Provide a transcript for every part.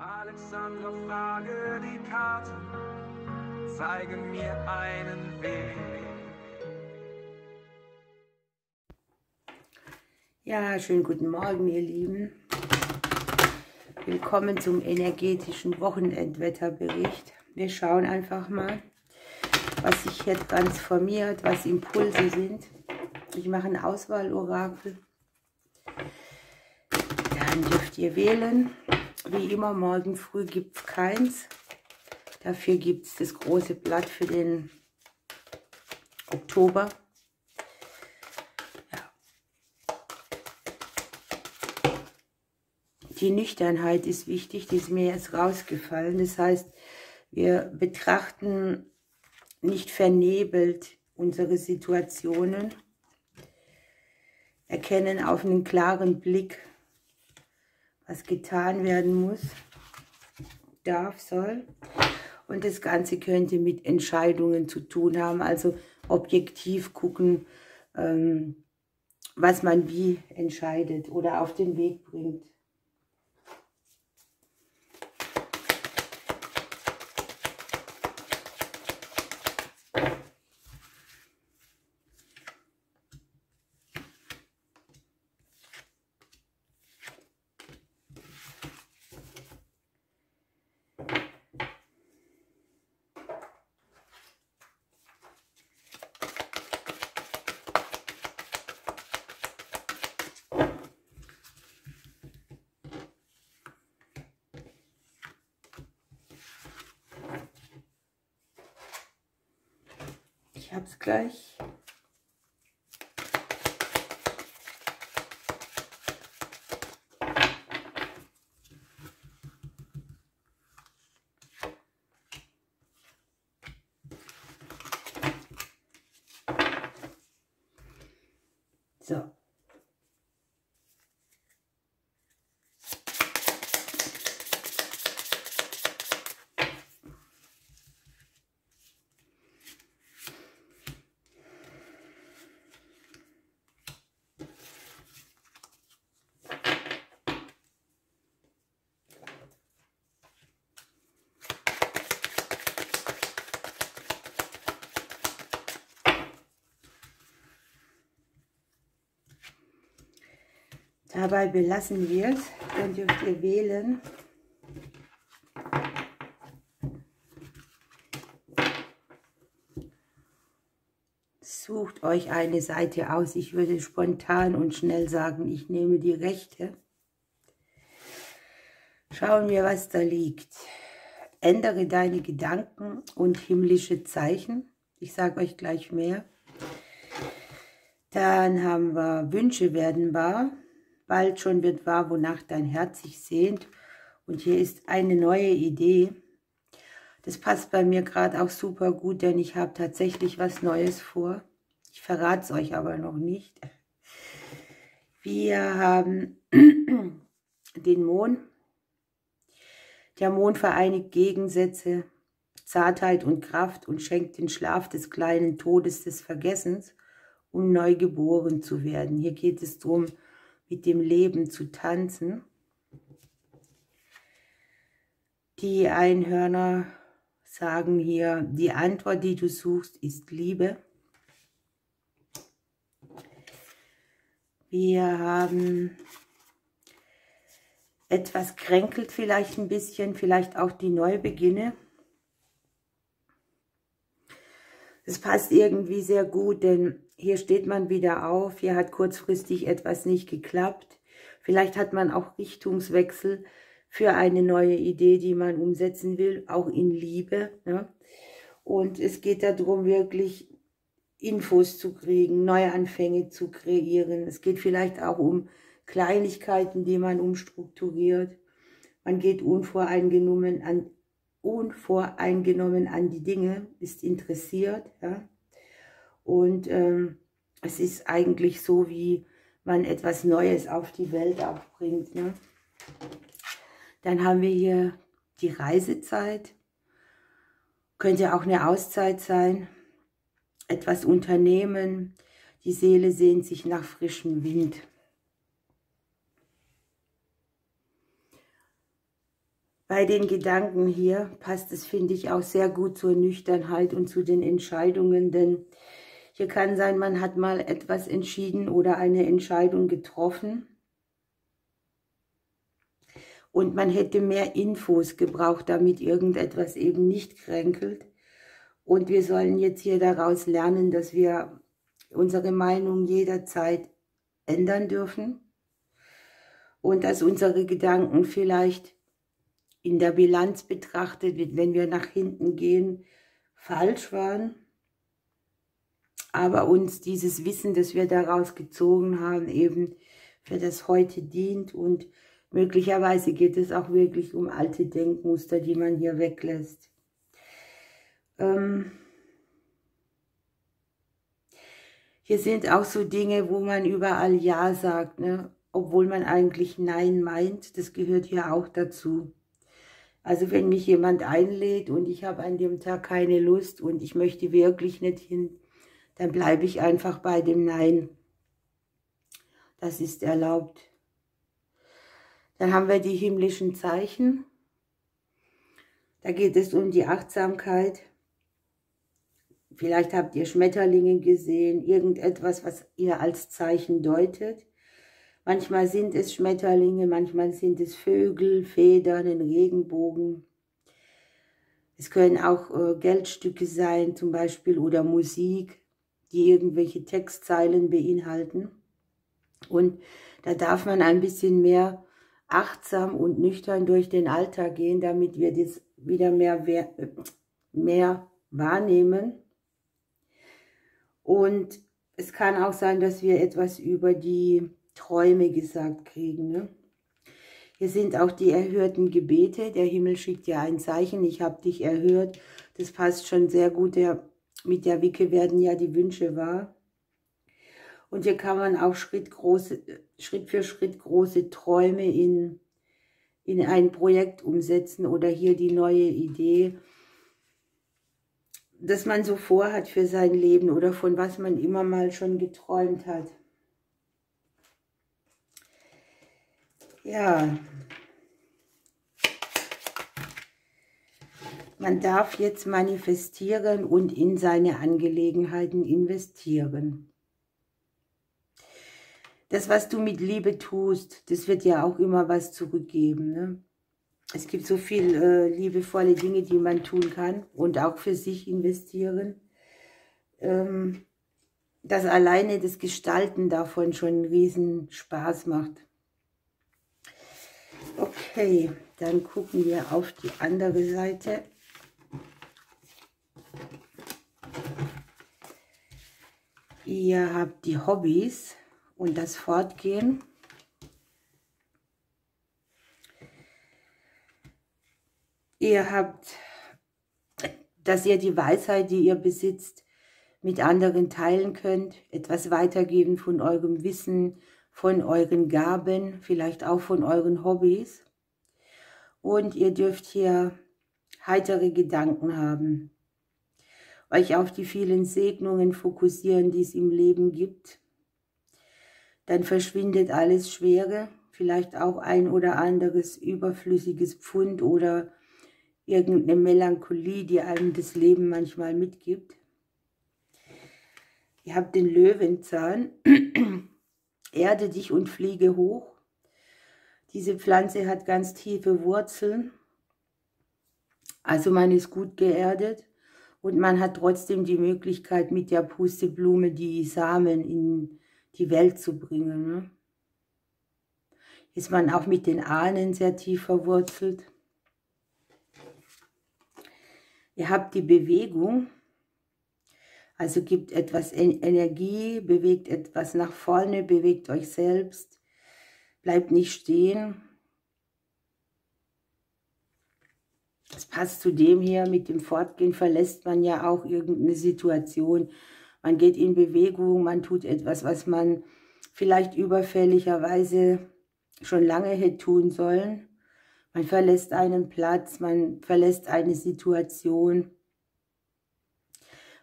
Alexandra, frage die Karten, zeigen mir einen Weg. Ja, schönen guten Morgen, ihr Lieben. Willkommen zum energetischen Wochenendwetterbericht. Wir schauen einfach mal, was sich hier transformiert, was Impulse sind. Ich mache ein Auswahlorakel. Dann dürft ihr wählen. Wie immer, morgen früh gibt es keins. Dafür gibt es das große Blatt für den Oktober. Ja. Die Nüchternheit ist wichtig, die ist mir jetzt rausgefallen. Das heißt, wir betrachten nicht vernebelt unsere Situationen, erkennen auf einen klaren Blick, was getan werden muss, darf, soll. Und das Ganze könnte mit Entscheidungen zu tun haben, also objektiv gucken, was man wie entscheidet oder auf den Weg bringt. Ich hab's gleich. So. Dabei belassen wir es, dann dürft ihr wählen. Sucht euch eine Seite aus. Ich würde spontan und schnell sagen, ich nehme die rechte. Schauen wir, was da liegt. Ändere deine Gedanken und himmlische Zeichen. Ich sage euch gleich mehr. Dann haben wir Wünsche werden wahr. Bald schon wird wahr, wonach dein Herz sich sehnt. Und hier ist eine neue Idee. Das passt bei mir gerade auch super gut, denn ich habe tatsächlich was Neues vor. Ich verrate es euch aber noch nicht. Wir haben den Mond. Der Mond vereinigt Gegensätze, Zartheit und Kraft und schenkt den Schlaf des kleinen Todes des Vergessens, um neu geboren zu werden. Hier geht es darum, mit dem Leben zu tanzen. Die Einhörner sagen hier, die Antwort, die du suchst, ist Liebe. Wir haben etwas kränkelt vielleicht ein bisschen, vielleicht auch die Neubeginne. Das passt irgendwie sehr gut, denn hier steht man wieder auf, hier hat kurzfristig etwas nicht geklappt. Vielleicht hat man auch Richtungswechsel für eine neue Idee, die man umsetzen will, auch in Liebe. Ne? Und es geht darum, wirklich Infos zu kriegen, Neuanfänge zu kreieren. Es geht vielleicht auch um Kleinigkeiten, die man umstrukturiert. Man geht unvoreingenommen an die Dinge, ist interessiert. Ja? Und es ist eigentlich so, wie man etwas Neues auf die Welt auch bringt. Ne? Dann haben wir hier die Reisezeit. Könnte auch eine Auszeit sein. Etwas unternehmen. Die Seele sehnt sich nach frischem Wind. Bei den Gedanken hier passt es, finde ich, auch sehr gut zur Nüchternheit und zu den Entscheidungen, denn hier kann sein, man hat mal etwas entschieden oder eine Entscheidung getroffen und man hätte mehr Infos gebraucht, damit irgendetwas eben nicht kränkelt. Und wir sollen jetzt hier daraus lernen, dass wir unsere Meinung jederzeit ändern dürfen und dass unsere Gedanken vielleicht in der Bilanz betrachtet, wenn wir nach hinten gehen, falsch waren, aber uns dieses Wissen, das wir daraus gezogen haben, eben für das Heute dient und möglicherweise geht es auch wirklich um alte Denkmuster, die man hier weglässt. Hier sind auch so Dinge, wo man überall Ja sagt, ne? Obwohl man eigentlich Nein meint. Das gehört hier auch dazu. Also wenn mich jemand einlädt und ich habe an dem Tag keine Lust und ich möchte wirklich nicht hin, dann bleibe ich einfach bei dem Nein. Das ist erlaubt. Dann haben wir die himmlischen Zeichen. Da geht es um die Achtsamkeit. Vielleicht habt ihr Schmetterlinge gesehen, irgendetwas, was ihr als Zeichen deutet. Manchmal sind es Schmetterlinge, manchmal sind es Vögel, Federn, ein Regenbogen. Es können auch Geldstücke sein zum Beispiel oder Musik, die irgendwelche Textzeilen beinhalten. Und da darf man ein bisschen mehr achtsam und nüchtern durch den Alltag gehen, damit wir das wieder mehr wahrnehmen. Und es kann auch sein, dass wir etwas über die Träume gesagt kriegen. Ne? Hier sind auch die erhörten Gebete. Der Himmel schickt ja ein Zeichen, ich habe dich erhört. Das passt schon sehr gut. Mit der Wicke werden ja die Wünsche wahr. Und hier kann man auch Schritt für Schritt große Träume in ein Projekt umsetzen oder hier die neue Idee, das man so vorhat für sein Leben oder von was man immer mal schon geträumt hat. Ja, man darf jetzt manifestieren und in seine Angelegenheiten investieren. Das, was du mit Liebe tust, das wird ja auch immer was zurückgeben, ne? Es gibt so viele liebevolle Dinge, die man tun kann und auch für sich investieren. Dass alleine das Gestalten davon schon einen riesen Spaß macht. Okay, dann gucken wir auf die andere Seite. Ihr habt die Hobbys und das Fortgehen. Ihr habt, dass ihr die Weisheit, die ihr besitzt, mit anderen teilen könnt, etwas weitergeben von eurem Wissen, von euren Gaben, vielleicht auch von euren Hobbys. Und ihr dürft hier heitere Gedanken haben, euch auf die vielen Segnungen fokussieren, die es im Leben gibt. Dann verschwindet alles Schwere, vielleicht auch ein oder anderes überflüssiges Pfund oder irgendeine Melancholie, die einem das Leben manchmal mitgibt. Ihr habt den Löwenzahn, erde dich und fliege hoch. Diese Pflanze hat ganz tiefe Wurzeln, also man ist gut geerdet und man hat trotzdem die Möglichkeit, mit der Pusteblume die Samen in die Welt zu bringen. Ne? Ist man auch mit den Ahnen sehr tief verwurzelt. Ihr habt die Bewegung, also gibt etwas Energie, bewegt etwas nach vorne, bewegt euch selbst, bleibt nicht stehen. Das passt zu dem hier, mit dem Fortgehen verlässt man ja auch irgendeine Situation. Man geht in Bewegung, man tut etwas, was man vielleicht überfälligerweise schon lange hätte tun sollen. Man verlässt einen Platz, man verlässt eine Situation.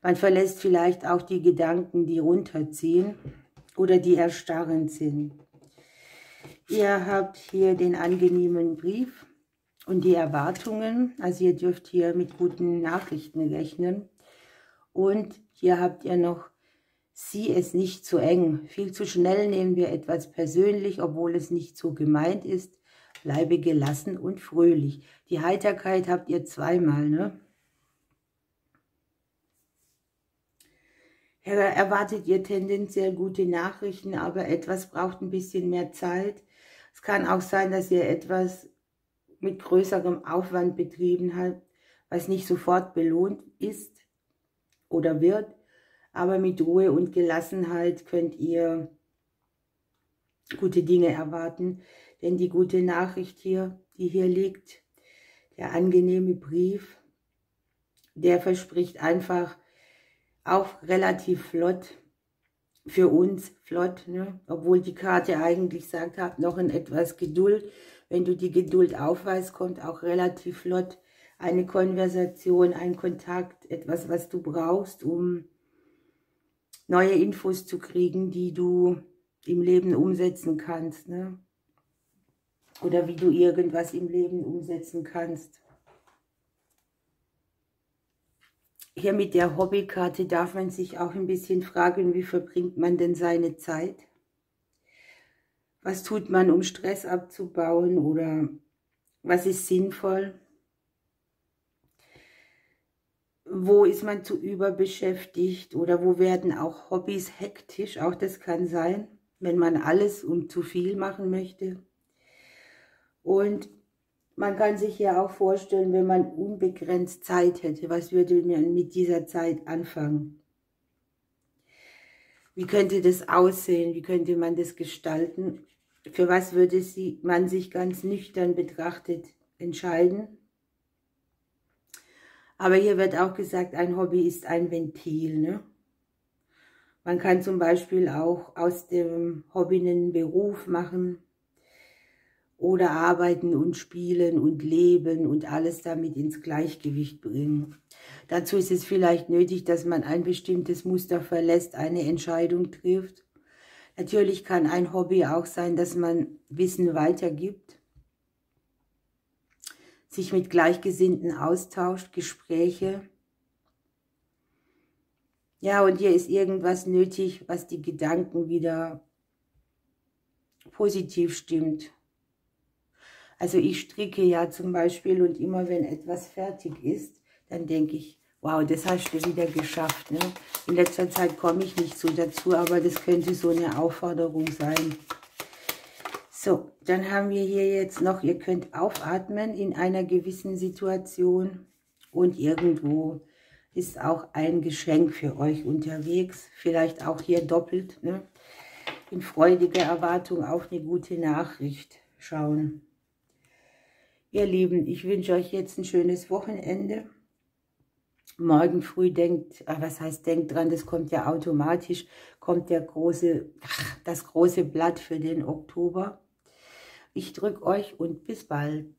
Man verlässt vielleicht auch die Gedanken, die runterziehen oder die erstarrend sind. Ihr habt hier den angenehmen Brief Und die Erwartungen, also ihr dürft hier mit guten Nachrichten rechnen. Und hier habt ihr noch, sieh es nicht zu eng. Viel zu schnell nehmen wir etwas persönlich, obwohl es nicht so gemeint ist. Bleibe gelassen und fröhlich. Die Heiterkeit habt ihr zweimal, ne? Erwartet ihr tendenziell gute Nachrichten, aber etwas braucht ein bisschen mehr Zeit. Es kann auch sein, dass ihr etwas mit größerem Aufwand betrieben habt, was nicht sofort belohnt ist oder wird. Aber mit Ruhe und Gelassenheit könnt ihr gute Dinge erwarten. Denn die gute Nachricht hier, die hier liegt, der angenehme Brief, der verspricht einfach auch relativ flott, für uns flott, ne? Obwohl die Karte eigentlich sagt, habt noch in etwas Geduld. Wenn du die Geduld aufweist, kommt auch relativ flott eine Konversation, ein Kontakt, etwas, was du brauchst, um neue Infos zu kriegen, die du im Leben umsetzen kannst, ne? Oder wie du irgendwas im Leben umsetzen kannst. Hier mit der Hobbykarte darf man sich auch ein bisschen fragen, wie verbringt man denn seine Zeit? Was tut man, um Stress abzubauen, oder was ist sinnvoll? Wo ist man zu überbeschäftigt oder wo werden auch Hobbys hektisch? Auch das kann sein, wenn man alles und zu viel machen möchte. Und man kann sich ja auch vorstellen, wenn man unbegrenzt Zeit hätte, was würde man mit dieser Zeit anfangen? Wie könnte das aussehen? Wie könnte man das gestalten? Für was würde man sich ganz nüchtern betrachtet entscheiden? Aber hier wird auch gesagt, ein Hobby ist ein Ventil, ne? Man kann zum Beispiel auch aus dem Hobby einen Beruf machen oder arbeiten und spielen und leben und alles damit ins Gleichgewicht bringen. Dazu ist es vielleicht nötig, dass man ein bestimmtes Muster verlässt, eine Entscheidung trifft. Natürlich kann ein Hobby auch sein, dass man Wissen weitergibt, sich mit Gleichgesinnten austauscht, Gespräche. Ja, und hier ist irgendwas nötig, was die Gedanken wieder positiv stimmt. Also ich stricke ja zum Beispiel und immer wenn etwas fertig ist, dann denke ich, wow, das hast du wieder geschafft, ne? In letzter Zeit komme ich nicht so dazu, aber das könnte so eine Aufforderung sein. So, dann haben wir hier jetzt noch, ihr könnt aufatmen in einer gewissen Situation und irgendwo ist auch ein Geschenk für euch unterwegs, vielleicht auch hier doppelt, ne? In freudiger Erwartung auf eine gute Nachricht schauen. Ihr Lieben, ich wünsche euch jetzt ein schönes Wochenende. Morgen früh denkt, was heißt denkt dran, das kommt ja automatisch, kommt das große Blatt für den Oktober. Ich drücke euch und bis bald.